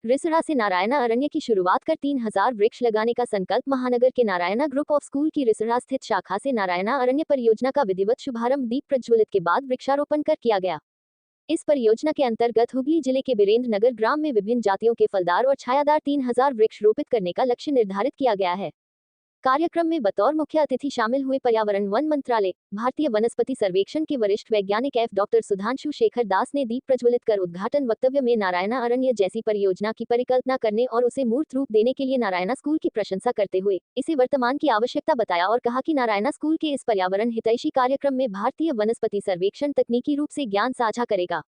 रिसड़ा से नारायणा अरण्य की शुरुआत कर 3000 वृक्ष लगाने का संकल्प। महानगर के नारायणा ग्रुप ऑफ स्कूल की रिसड़ा स्थित शाखा से नारायणा अरण्य परियोजना का विधिवत शुभारंभ दीप प्रज्वलित के बाद वृक्षारोपण कर किया गया। इस परियोजना के अंतर्गत हुगली जिले के बीरेंद्र नगर ग्राम में विभिन्न जातियों के फलदार और छायादार 3000 वृक्ष रोपित करने का लक्ष्य निर्धारित किया गया है। कार्यक्रम में बतौर मुख्य अतिथि शामिल हुए पर्यावरण वन मंत्रालय, भारतीय वनस्पति सर्वेक्षण के वरिष्ठ वैज्ञानिक डॉक्टर सुधांशु शेखर दास ने दीप प्रज्वलित कर उद्घाटन वक्तव्य में नारायणा अरण्य जैसी परियोजना की परिकल्पना करने और उसे मूर्त रूप देने के लिए नारायणा स्कूल की प्रशंसा करते हुए इसे वर्तमान की आवश्यकता बताया और कहा कि नारायणा स्कूल के इस पर्यावरण हितैषी कार्यक्रम में भारतीय वनस्पति सर्वेक्षण तकनीकी रूप से ज्ञान साझा करेगा।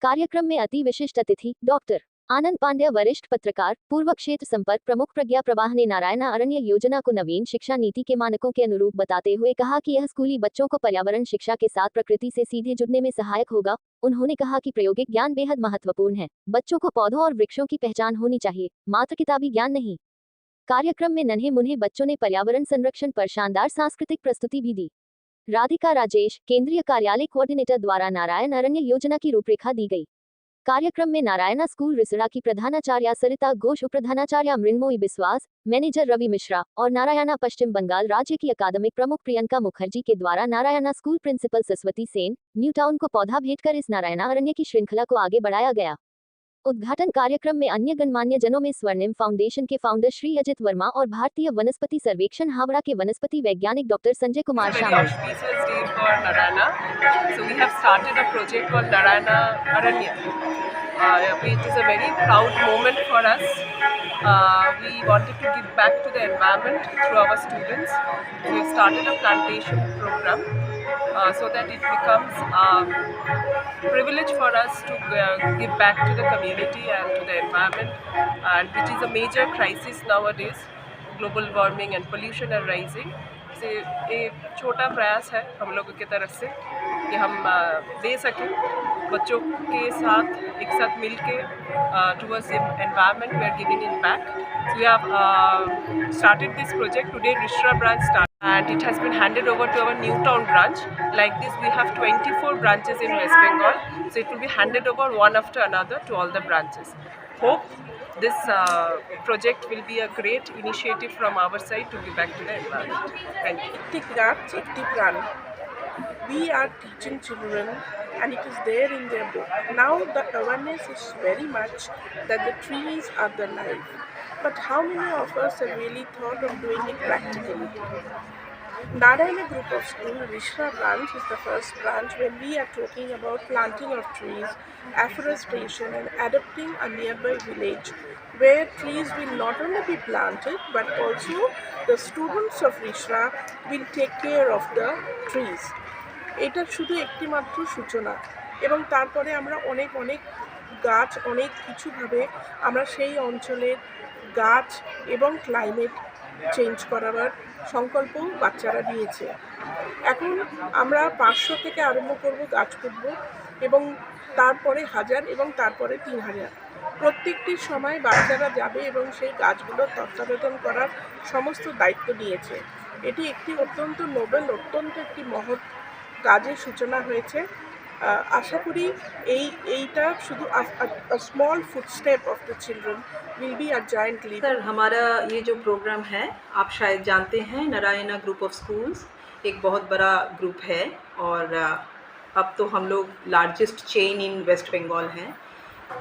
कार्यक्रम में अति विशिष्ट अतिथि डॉक्टर आनंद पांड्या, वरिष्ठ पत्रकार, पूर्व क्षेत्र संपर्क प्रमुख प्रज्ञा प्रवाह ने नारायणा अरण्य योजना को नवीन शिक्षा नीति के मानकों के अनुरूप बताते हुए कहा कि यह स्कूली बच्चों को पर्यावरण शिक्षा के साथ प्रकृति से सीधे जुड़ने में सहायक होगा। उन्होंने कहा कि प्रायोगिक ज्ञान बेहद महत्वपूर्ण है। बच्चों को पौधों और वृक्षों की पहचान होनी चाहिए, मात्र किताबी ज्ञान नहीं। कार्यक्रम में नन्हे मुन्हे बच्चों ने पर्यावरण संरक्षण पर शानदार सांस्कृतिक प्रस्तुति भी दी। राधिका राजेश, केंद्रीय कार्यालय कोऑर्डिनेटर द्वारा नारायण अरण्य योजना की रूपरेखा दी गई। कार्यक्रम में नारायणा स्कूल रिसड़ा की प्रधानाचार्य सरिता घोष, उपप्रधानाचार्य मृण्मयी बिस्वास, मैनेजर रवि मिश्रा और नारायणा पश्चिम बंगाल राज्य की अकादमिक प्रमुख प्रियंका मुखर्जी के द्वारा Narayana school principal Saraswati Sen, new town को पौधा भेंट कर इस नारायणा अरण्य की श्रृंखला को आगे बढ़ाया गया। उद्घाटन कार्यक्रम में अन्य गणमान्य जनों में स्वर्णिम फाउंडेशन के फाउंडर श्री अजित वर्मा और भारतीय वनस्पति सर्वेक्षण हावड़ा के वनस्पति वैज्ञानिक डॉक्टर संजय कुमार शामिल। It is a very proud moment for us. We wanted to give back to the environment through our students. We have started a plantation program so that it becomes a privilege for us to give back to the community and to the environment, and which is a major crisis nowadays. Global warming and pollution are rising. से एक छोटा प्रयास है हम लोगों की तरफ से कि हम दे सकें बच्चों के साथ एक साथ मिल के towards environment we are giving in back. So we have started this project today. Rishra branch started and it has been handed over to our Newtown branch. Like this we have 24 branches in West Bengal, so it will be handed over one after another to all the branches. Hope this project will be a great initiative from our side to give back to the environment. Thank you. Ekti Grant, Ekti Pran. We are teaching children and it is there in their book. Now the awareness is very much that the trees are the life. But how many of us have really thought of doing it practically? Narayana Group of School, Rishra branch is the first branch when we are talking about planting of trees, afforestation and adopting a nearby village where trees will not only be planted but also the students of Rishra will take care of the trees. এটা শুধু একটি মাত্র সূচনা এবং তারপরে আমরা অনেক অনেক গাছ অনেক কিছুভাবে আমরা সেই অঞ্চলের গাছ এবং ক্লাইমেট চেঞ্জ করার সংকল্প বাচ্চারা নিয়েছে। এখন আমরা 500 থেকে আরম্ভ করব গাছ পুঁতব এবং তারপরে 1000 এবং তারপরে 3000। প্রত্যেকটি সময় বাচ্চারা যাবে এবং সেই গাছগুলোর তত্ত্বাবধান করার সমস্ত দায়িত্ব নিয়েছে। এটি একটি অত্যন্ত নোবেল, অত্যন্ত একটি মহৎ কাজের সূচনা হয়েছে। आशा करी এইটা শুধু a small footstep of the children will be a giant leap. Sir, हमारा ये जो प्रोग्राम है आप शायद जानते हैं, नारायणा ग्रुप ऑफ स्कूल्स एक बहुत बड़ा ग्रुप है और अब तो हम लोग largest chain in West Bengal हैं।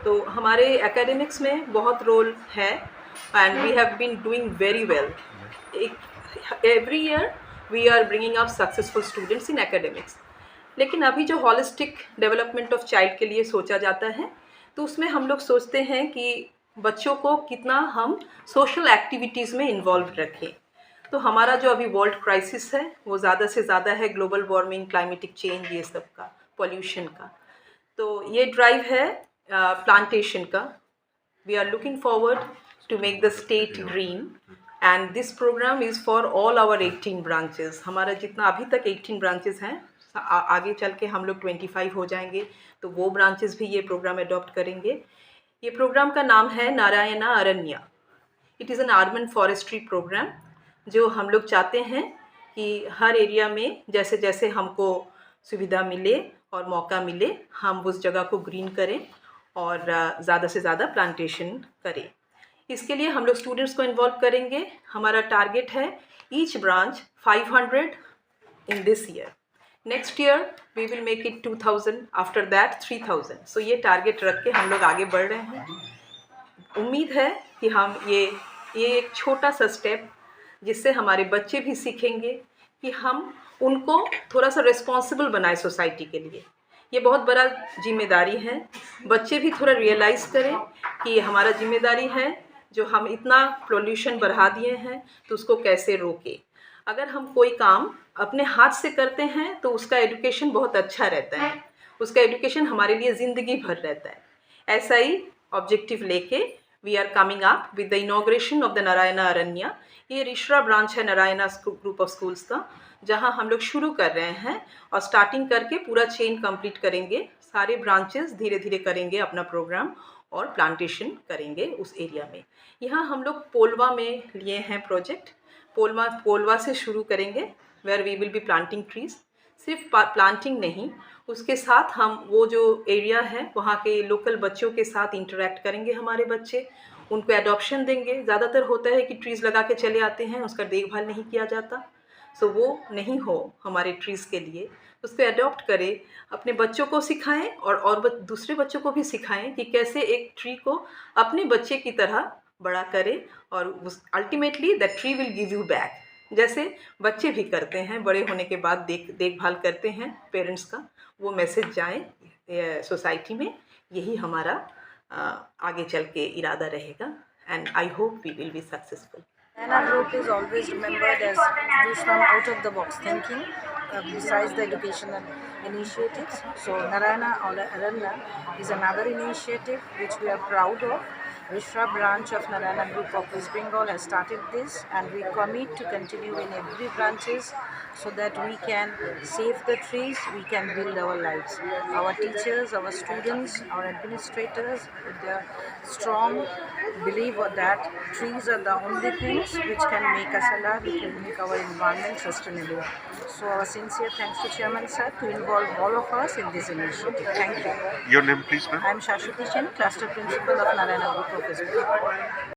तो हमारे एकेडमिक्स में बहुत रोल है and we have been doing very well. Every year we are bringing up successful students in academics. लेकिन अभी जो हॉलिस्टिक डेवलपमेंट ऑफ चाइल्ड के लिए सोचा जाता है तो उसमें हम लोग सोचते हैं कि बच्चों को कितना हम सोशल एक्टिविटीज़ में इन्वॉल्व रखें. तो हमारा जो अभी वर्ल्ड क्राइसिस है वो ज़्यादा से ज़्यादा है ग्लोबल वार्मिंग, क्लाइमेटिक चेंज, ये सब का, पॉल्यूशन का. तो ये ड्राइव है प्लांटेशन का. We are looking forward to make the state green and this program is for all our 18 branches. हमारा जितना अभी तक 18 ब्रांचेस हैं, आगे चल के हम लोग 25 हो जाएंगे तो वो ब्रांचेस भी ये प्रोग्राम अडॉप्ट करेंगे. ये प्रोग्राम का नाम है Narayana Aranya. It is an urban forestry programme जो हम लोग चाहते हैं कि हर एरिया में जैसे जैसे हमको सुविधा मिले और मौका मिले हम उस जगह को ग्रीन करें और ज़्यादा से ज़्यादा प्लांटेशन करें। इसके लिए हम लोग स्टूडेंट्स को इन्वॉल्व करेंगे। हमारा टारगेट है each branch 500 in this year. Next year we will make it 2000, after that 3000. So ये टारगेट रख के हम लोग आगे बढ़ रहे हैं। उम्मीद है कि हम ये एक छोटा सा स्टेप जिससे हमारे बच्चे भी सीखेंगे कि हम उनको थोड़ा सा रिस्पॉन्सिबल बनाए सोसाइटी के लिए। ये बहुत बड़ा जिम्मेदारी है। बच्चे भी थोड़ा रियलाइज़ करें कि ये हमारा जिम्मेदारी है, जो हम इतना पोल्यूशन बढ़ा दिए हैं तो उसको कैसे रोकें। अगर हम कोई काम अपने हाथ से करते हैं तो उसका एजुकेशन बहुत अच्छा रहता है, उसका एजुकेशन हमारे लिए ज़िंदगी भर रहता है। ऐसा ही ऑब्जेक्टिव लेके we are coming up with the inauguration of the Narayana Aranya. ये रिश्रा ब्रांच है नारायणा ग्रुप ऑफ स्कूल्स का, जहां हम लोग शुरू कर रहे हैं और स्टार्टिंग करके पूरा चेन कंप्लीट करेंगे। सारे ब्रांचेस धीरे धीरे करेंगे अपना प्रोग्राम और प्लांटेशन करेंगे उस एरिया में। यहाँ हम लोग पोलवा में लिए हैं प्रोजेक्ट। पोलवा से शुरू करेंगे, where we will be planting trees. सिर्फ प्लांटिंग नहीं, उसके साथ हम वो जो एरिया है वहाँ के लोकल बच्चों के साथ इंटरेक्ट करेंगे। हमारे बच्चे उनको एडॉप्शन देंगे। ज़्यादातर होता है कि ट्रीज़ लगा के चले आते हैं, उसका देखभाल नहीं किया जाता। सो वो नहीं हो हमारे ट्रीज़ के लिए, उसको अडॉप्ट करें, अपने बच्चों को सिखाएं और दूसरे बच्चों को भी सिखाएं कि कैसे एक ट्री को अपने बच्चे की तरह बड़ा करें और ultimately that tree will give you back. जैसे बच्चे भी करते हैं, बड़े होने के बाद देखभाल करते हैं पेरेंट्स का, वो मैसेज जाए सोसाइटी में। यही हमारा आगे चल के इरादा रहेगा and I hope we will be successful. Narayana Group is always remembered as do some out-of-the-box thinking besides the educational initiatives. So Narayana Aranya is another initiative which we are proud of. Rishra branch of Narayana Group of West Bengal has started this, and we commit to continue in every branches so that we can save the trees, we can build our lives. Our teachers, our students, our administrators, with their strong belief that trees are the only things which can make us alive, which will make our environment sustainable. So our sincere thanks to Chairman Sir to involve all of us in this initiative. Thank you. Your name please, ma'am? I am Shashwati Chen, Cluster Principal of Narayana Group of West Bengal.